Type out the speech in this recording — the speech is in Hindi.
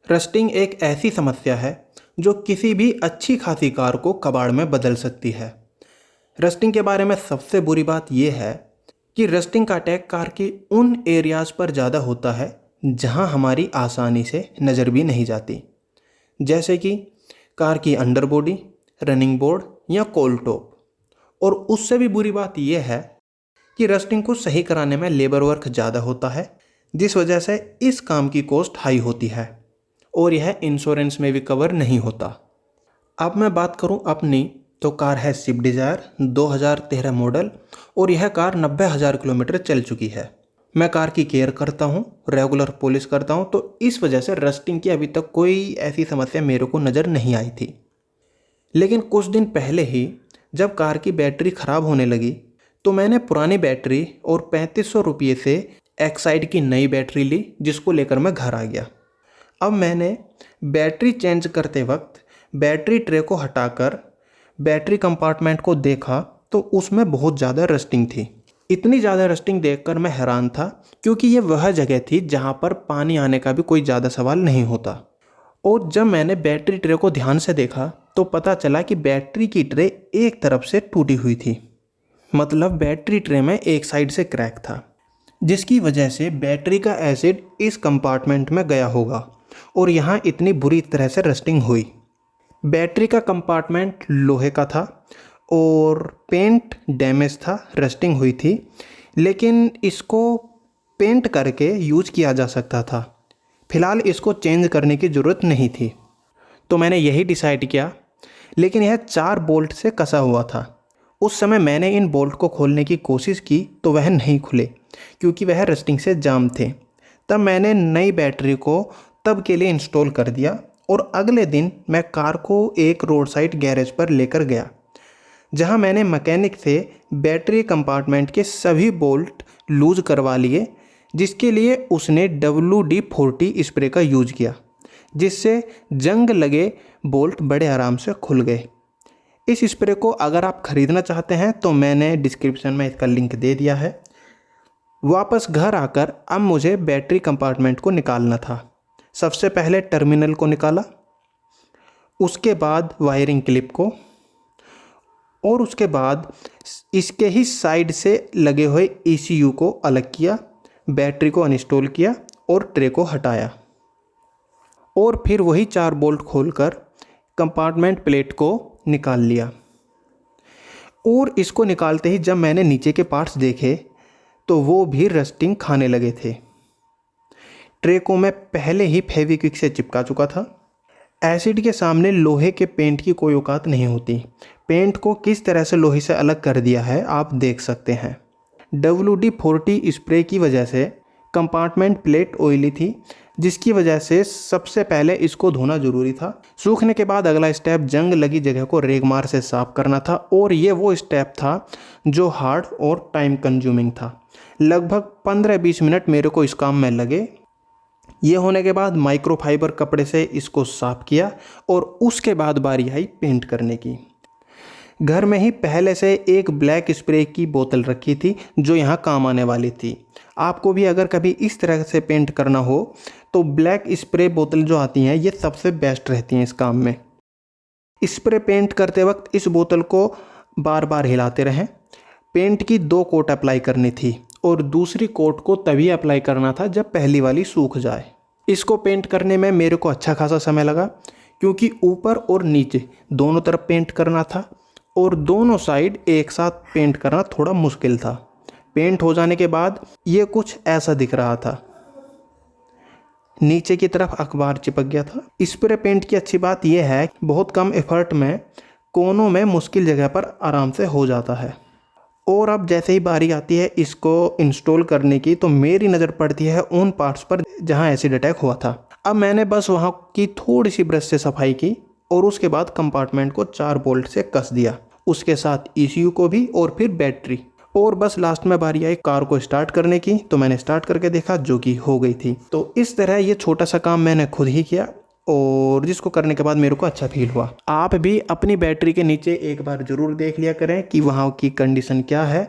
रस्टिंग एक ऐसी समस्या है जो किसी भी अच्छी खासी कार को कबाड़ में बदल सकती है। रस्टिंग के बारे में सबसे बुरी बात यह है कि रस्टिंग का अटैक कार के उन एरियाज़ पर ज़्यादा होता है जहां हमारी आसानी से नज़र भी नहीं जाती, जैसे कि कार की अंडर बॉडी, रनिंग बोर्ड या कोल टॉप। और उससे भी बुरी बात यह है कि रस्टिंग को सही कराने में लेबर वर्क ज़्यादा होता है, जिस वजह से इस काम की कॉस्ट हाई होती है और यह इंश्योरेंस में भी कवर नहीं होता। अब मैं बात करूं अपनी, तो कार है स्विफ्ट डिज़ायर 2013 मॉडल और यह कार 90,000 किलोमीटर चल चुकी है। मैं कार की केयर करता हूं, रेगुलर पॉलिश करता हूं, तो इस वजह से रस्टिंग की अभी तक कोई ऐसी समस्या मेरे को नज़र नहीं आई थी। लेकिन कुछ दिन पहले ही जब कार की बैटरी ख़राब होने लगी तो मैंने पुरानी बैटरी और 3500 रुपये से एक्साइड की नई बैटरी ली, जिसको लेकर मैं घर आ गया। अब मैंने बैटरी चेंज करते वक्त बैटरी ट्रे को हटाकर बैटरी कंपार्टमेंट को देखा तो उसमें बहुत ज़्यादा रस्टिंग थी। इतनी ज़्यादा रस्टिंग देखकर मैं हैरान था, क्योंकि ये वह जगह थी जहाँ पर पानी आने का भी कोई ज़्यादा सवाल नहीं होता। और जब मैंने बैटरी ट्रे को ध्यान से देखा तो पता चला कि बैटरी की ट्रे एक तरफ से टूटी हुई थी, मतलब बैटरी ट्रे में एक साइड से क्रैक था, जिसकी वजह से बैटरी का एसिड इस कंपार्टमेंट में गया होगा और यहाँ इतनी बुरी तरह से रस्टिंग हुई। बैटरी का कंपार्टमेंट लोहे का था और पेंट डैमेज था, रस्टिंग हुई थी, लेकिन इसको पेंट करके यूज किया जा सकता था। फ़िलहाल इसको चेंज करने की ज़रूरत नहीं थी, तो मैंने यही डिसाइड किया। लेकिन यह 4 बोल्ट से कसा हुआ था। उस समय मैंने इन बोल्ट को खोलने की कोशिश की तो वह नहीं खुले, क्योंकि वह रस्टिंग से जाम थे। तब मैंने नई बैटरी को तब के लिए इंस्टॉल कर दिया और अगले दिन मैं कार को एक रोड साइड गैरेज पर लेकर गया, जहां मैंने मैकेनिक से बैटरी कंपार्टमेंट के सभी बोल्ट लूज करवा लिए, जिसके लिए उसने WD-40 स्प्रे का यूज किया, जिससे जंग लगे बोल्ट बड़े आराम से खुल गए। इस स्प्रे को अगर आप ख़रीदना चाहते हैं तो मैंने डिस्क्रिप्शन में इसका लिंक दे दिया है। वापस घर आकर अब मुझे बैटरी कंपार्टमेंट को निकालना था। सबसे पहले टर्मिनल को निकाला, उसके बाद वायरिंग क्लिप को, और उसके बाद इसके ही साइड से लगे हुए ECU को अलग किया, बैटरी को अनइंस्टॉल किया और ट्रे को हटाया, और फिर वही 4 बोल्ट खोलकर कंपार्टमेंट प्लेट को निकाल लिया। और इसको निकालते ही जब मैंने नीचे के पार्ट्स देखे तो वो भी रस्टिंग खाने लगे थे। ट्रे को मैं पहले ही फेविक्विक से चिपका चुका था। एसिड के सामने लोहे के पेंट की कोई औकात नहीं होती। पेंट को किस तरह से लोहे से अलग कर दिया है आप देख सकते हैं। WD-40 स्प्रे की वजह से कंपार्टमेंट प्लेट ऑयली थी, जिसकी वजह से सबसे पहले इसको धोना ज़रूरी था। सूखने के बाद अगला स्टेप जंग लगी जगह को रेगमार से साफ़ करना था, और ये वो स्टेप था जो हार्ड और टाइम कंज्यूमिंग था। लगभग 15-20 मिनट मेरे को इस काम में लगे। ये होने के बाद माइक्रोफाइबर कपड़े से इसको साफ़ किया और उसके बाद बारी आई पेंट करने की। घर में ही पहले से एक ब्लैक स्प्रे की बोतल रखी थी जो यहाँ काम आने वाली थी। आपको भी अगर कभी इस तरह से पेंट करना हो तो ब्लैक स्प्रे बोतल जो आती हैं ये सबसे बेस्ट रहती हैं इस काम में। स्प्रे पेंट करते वक्त इस बोतल को बार बार हिलाते रहें। पेंट की 2 कोट अप्लाई करनी थी और दूसरी कोट को तभी अप्लाई करना था जब पहली वाली सूख जाए। इसको पेंट करने में मेरे को अच्छा खासा समय लगा, क्योंकि ऊपर और नीचे दोनों तरफ पेंट करना था और दोनों साइड एक साथ पेंट करना थोड़ा मुश्किल था। पेंट हो जाने के बाद ये कुछ ऐसा दिख रहा था। नीचे की तरफ अखबार चिपक गया था। स्प्रे पेंट की अच्छी बात यह है कि बहुत कम एफर्ट में कोनों में मुश्किल जगह पर आराम से हो जाता है। और अब जैसे ही बारी आती है इसको इंस्टॉल करने की, तो मेरी नज़र पड़ती है उन पार्ट्स पर जहां एसिड अटैक हुआ था। अब मैंने बस वहां की थोड़ी सी ब्रश से सफाई की और उसके बाद कंपार्टमेंट को 4 बोल्ट से कस दिया, उसके साथ ECU को भी और फिर बैटरी। और बस लास्ट में बारी आई कार को स्टार्ट करने की, तो मैंने स्टार्ट करके देखा जो कि हो गई थी। तो इस तरह ये छोटा सा काम मैंने खुद ही किया और जिसको करने के बाद मेरे को अच्छा फील हुआ। आप भी अपनी बैटरी के नीचे एक बार ज़रूर देख लिया करें कि वहाँ की कंडीशन क्या है